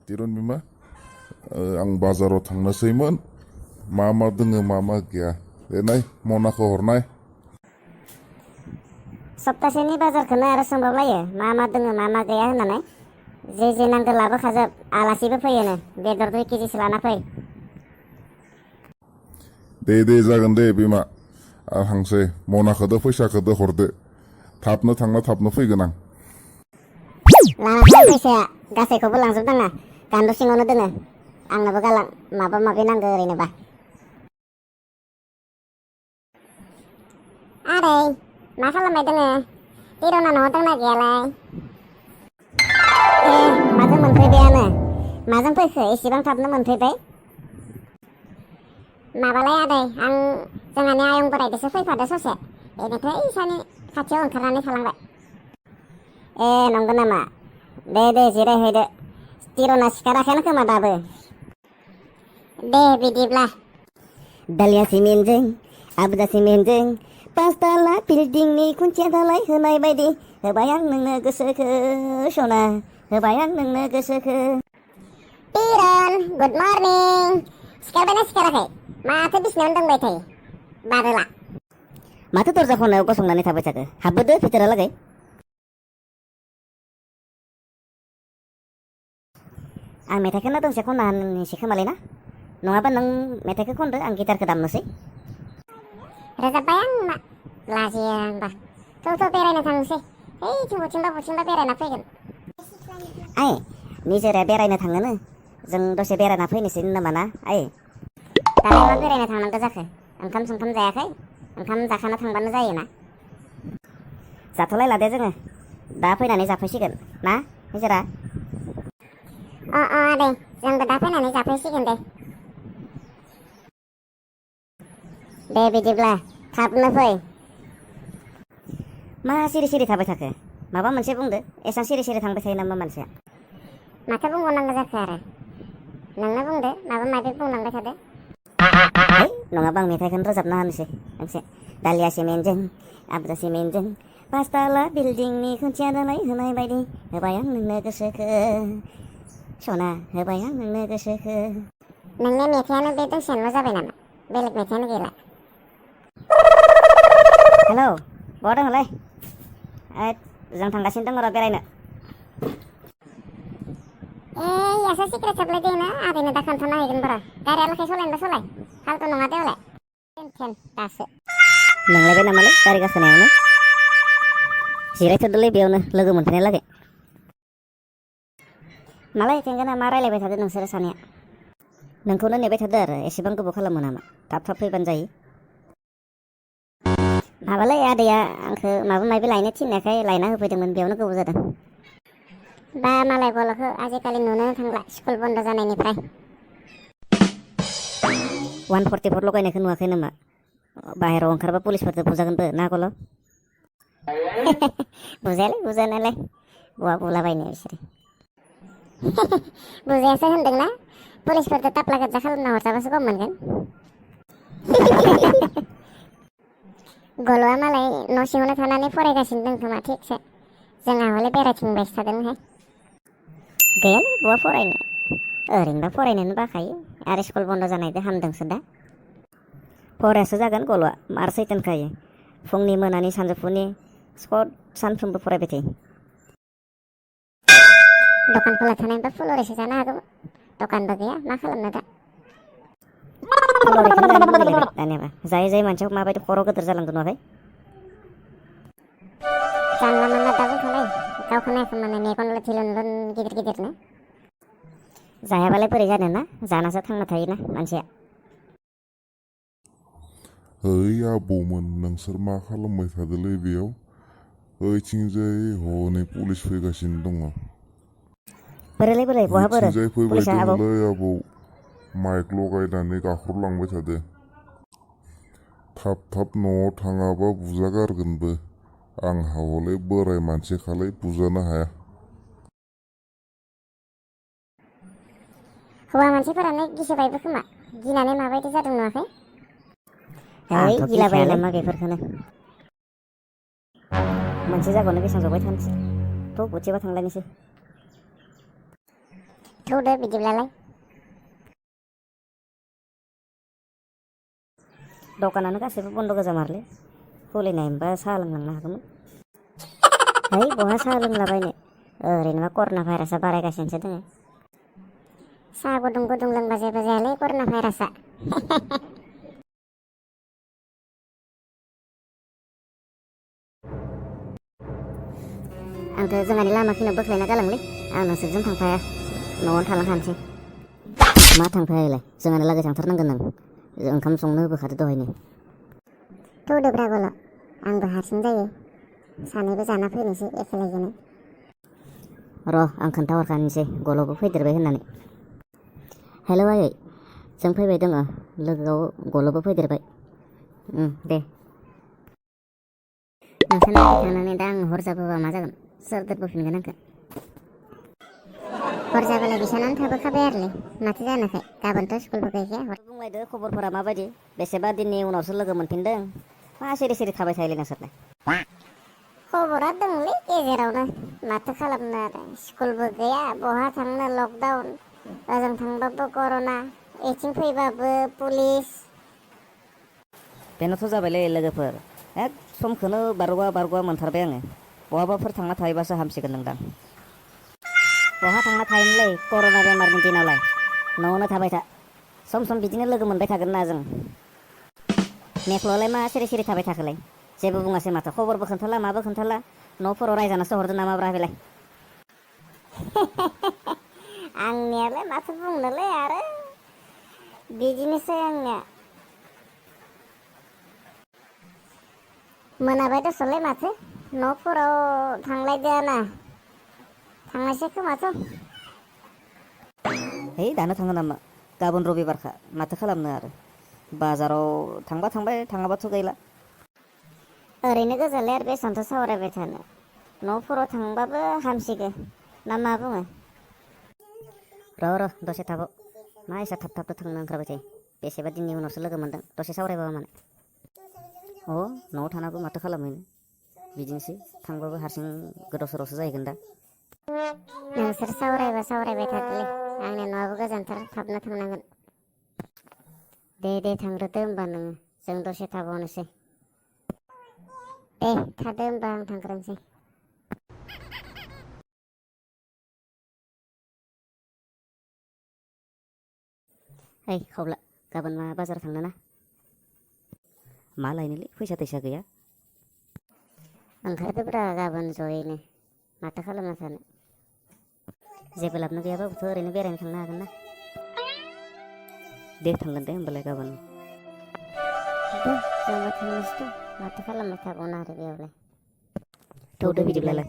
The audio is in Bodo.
तिरन बिमा आं बाजाराव थांनोसैमोन मा दोङो मा गैया देनाय मनाखौ हरनाय सप्तासेनि बाजारखौनो आरो सोंबावलायो मा दोङो मा गैया होननानै जे नांगौ लाबोखाजोब आलासिबो फैयोनो बेदर 2 केजिसो लाना फै दे जागोन दे बिमा आं हांसै मनाखौदो फैसाखौदो हरदो थाबनो थांना थाबनो फैगोन आं लाना थां फैसाया गासैखौबो लांजोबनाङा गान्द सिङावनो दोङो आंनोबो गालां माबा माबि नांगौ ओरैनोबा आदै मा खालामबाय दोङो तिरना न'आव दंना गैयालाय माजों मोनफैबायानो माजों फैखो एसेबां थाबनो मोनफैबाय माबालाय आदै आं जोंहानि आयं बोरायदोसो फैफादो ससे बेनिफ्राय इसानि खाथियाव ओंखारनानै थालांबाय नंगौ नामा दे जिरायहैदो तिरना सिखाराखैनो खोमा दाबो दे बिदिब्ला दालिया सिमेन्टजों आबुदा सिमेन्टजों 5 ताला बिल्डिंनि खुन्थिया दालाय होनाय बायदि होबाय आं नोंनो गोसोखो सना होबाय आं नोंनो गोसोखो तिरन गुड मर्निं सिखारबायना सिखाराखै माथो बिसिनायावनो दंबाय थायो बादोला माथो दरजा खनायाव गसंनानै थाबाय थाखो हाबबोदो भितरालागै आं मेथाइखौनो दोंसे खनना होनोसै खोमालै ना नङाबा नों मेथाइखौ खनदो आं गिटारखौ दामनोसै रोजाबबाय आं मा लाजियो आंबा थ' बेरायनो थांनोसै बथिंबा बेरायना फैगोन आइ निजेरा बेरायनो थाङोनो जों दसे बेरायना फैनोसै नामा ना आइ दालाय मा बेरायनो थांनांगौ जाखो ओंखाम जायाखै ओंखाम जाखाना थांबानो जायोना जाथ'लाय लादो जोङो दा फैनानै जाफैसिगोन ना निजेरा आदै जोंबो दा फैनानै जाफैसिगोन दे बिदिब्ला थाबनो फै मा सिरि थाबाय थाखो माबा मोनसे बुंदो एसां सिरि थांबाय थायो नामा मानसिया माथो बुंबावनांगौ जाखो आरो नोंनो बुंदो माबा माबि बुंलांबाय थादो नङाबा आं मेथाइखौनो रोजाबना होनोसै मोनसे दालिया सिमेन्टजों आबुदा सिमेन्टजों 5 ताला बिल्डिंनि खुन्थिया दालाय होनाय बायदि होबाय आं नोंनो गोसोखो सना होबाय आं नोंनो गोसोखो नोंनि मेथाइयानो बे दोंसेयानो जाबाय नामा बेलेग मेथाइयानो गैला हेलौ बहा दङलै जों थांगासिनो दङ र' बेरायनो यासो सिक्रेट साप्लाय दोङो आदैनो दा खोन्थाना हैगोन बारा गारिया लाखै सलायनोबा सलाय फालतु नङा दे हले टेनसन दासो नोंलायबाय नामालै गारि गाखोनायावनो जिरायथ'दोलै बेयावनो लोगो मोनफैनाय लागै मालाय थेंगोना मा रायलायबाय थादो नोंसोरो सानैया नोंखौनो नेबाय थादो आरो एसेबां गोबाव खालामो नामा थाब फैबानो जायो माबालै आदैया आंखौ माबा माबि लायनो थिननायखाय लायना होफैदोंमोन बेयावनो गोबाव जादों दा मालाय गल'खौ आजिखालि नुनो थांला स्कुल बन्द जानायनिफ्राय 144 लगायनायखौ नुवाखै नामा बाहेराव ओंखारबा पुलिसफोरजों बुजागोनबो ना गल' बुजानायालाय बहा बुलाबायनो बिसोरो बुजायासो होनदोंना पुलिसफोरजों टाप्ला गोजा खालामना हरजाबासो गम मोनगोन गल'आ मालाय न' सिङावनो थानानै फरायगासिनो दं खोमा थिगसे जोंहा हले बेरायथिंबायसो थादोंहाय गैयालै बहा फरायनो ओरैनोबा फरायनोनो बाखायो आरो स्कुल बन्द जानायदो हामदोंसो दा फरायासो जागोन गल'आ मार सैथानखायो फुंनि मोनानि सानजौफुनि सानफ्रोमबो फरायबाय थायो दखान खुला थानायबा फुलरिसो जानो हागौमोन दखानबो गैया मा खालामनो दा फुलरिखौनो जानो लुगैलायबाय दानियाबा जायै मानसियाव माबायदि खर' गोदोर जालांदों नुवाखै जानला मानला दा बुंखालै गावखौ नायखोमानाय मेगन लोथिलन गिदिरनो जायाबालाय बोरै जानो ना जानासो थांना थायोना मानसिया ओइ आबौमोन नोंसोर मा खालामबाय थादोलै बेयाव ओइथिंजाय हनै पुलिस फैगासिनो दङ बोरै बहा बोरो ओइथिंजाय फैबाय पुलिसा दोङोलै आबौ माइक लगायनानै गाख्रबलांबाय थादो थाब न'आव थाङाबा बुजागारगोनबो आंहा हले बोराय मानसिखालाय बुजानो हाया हौवा मानसिफोरानो गिसोबायबो खोमा गिनानै माबायदि जादों नुवाखै गिलाबायो नामा बेफोरखौनो मोनसे जायगायावनो बेसेबां जबाय थानोसै थ' बथिबा थांलायनोसै थौदो बिदिब्लालाय। दखानानो गासैबो बन्द गोजा मारलै खुलिनाय मोनबा साहा लोंलांनो हागौमोन। है बहा साहा लोंलाबायनो ओरैनोबा कर'ना भाइरासआ बारायगासिनोसो दोङो। साहा गुदुं गुदुं लोंबा जेबो जायालै कर'ना भाइरासआ। आंथ' जोंहानि लामाखिनियाव बोख्लायना गालांलै आं नोंसोरजों थांफाया न'आवनो थालांखानोसै। मा थांफायालाय जोंहानि लागै थांथारनांगोन नों ओंखाम संनो होबोखादो दहायनो। थौदो ब्रागल' आंबो हारसिं जायो सानैबो जाना फैनोसै एखेलायगेनो। र' आं खोन्थाहरखानोसै गल'बो फैदेरबाय होननानै। हेलौ आयै जों फैबाय दङ लोगोआव गल'बो फैदेरबाय। दे नोंसोरना थांनानै दा आं हर जाबोबा मा जागोन सोर दोनबोफिनगोन आंखो? हर जाबालाय बिसानावनो थाबोखाबाय आरोलै माथो जानोखाय गाबोनथ' स्कुलबो गैखाया हर। बुंलायदो खबरफोरा माबायदि बेसेबा दिननि उनावसो लोगो मोनफिनदों मा सिरि सिरि थाबाय थायोलै नोंसोरलाय। खबरा दंलै गेजेरावनो माथो खालामनो आरो स्कुलबो गैया बहा थांनो लकडाउन ओजों थांबाबो कर'ना इथिं फैबाबो पुलिस। बेनोथ' जाबायलै लोगोफोर एक समखौनो बारग'आ मोनथारबाय आङो बहाबाफोर थांना थाहैबासो हामसिगोन नोंदां। बहा थांना थाहैनोलै कर'ना बेमारनि दिनावलाय न'आवनो थाबाय था सम सम बिदिनो लोगो मोनबाय थागोन ना जों। नेख्ल'आलाय मा सिरि सिरि थाबाय थाखोलाय जेबो बुङासै माथो खबरबो खोन्थाला माबो खोन्थाला न'फोराव रायजानासो हरदो नामाब्रा बेलाय। आंनियालाय माथो बुंनोलै आरो बिदिनोसै आंनिया। मोनाबाय दस'लै माथो न'फोराव थांलायदोआना थांनायसै खोमाथ'। है दानो थाङो नामा गाबोन रबिबारखा माथो खालामनो आरो बाजाराव थांबा थांबाय थाङाबाथ' गैला। ओरैनो गोजालै आरो बेसेबांथो सावरायबाय थानो न'फोराव थांबाबो हामसिगो ना मा बुङो? र' दसे थाबाव मा एसे थाब थाबथ' थांनो ओंखारबाय थायो बेसेबा दिननि उनावसो लोगो मोनदों दसे सावरायबाबो माने। न'आव थानाबो माथो खालामहैनो बिदिनोसै थांबाबो हारसिं गोदाव सोरावसो जाहैगोन दा। नोंसोर सावरायबा सावरायबाय थादोलै आंनि न'आबो गोजानथार थाबनो थांनांगोन। दे थांग्रोदो होमबा नोङो जों दसे थाबावनोसै। दे थादो होमबा आं थांग्रोनोसै। ओइ खावला गाबोन मा बाजार थांनो ना? मा लायनोलै फैसा थैसा गैया। ओंखारदोब्रा गाबोन जयैनो माथो खालामना थानो। जेबो लाबनो गैयाबाबोथ' ओरैनो बेरायनो थांनो हागोन ना। दे थांगोन दे होमबालाय गाबोन। दे जोंबो थांनोसैथ' माथो खालामबाय थाबावनो आरो बेयावलाय। थौदो बिदिब्लालाय।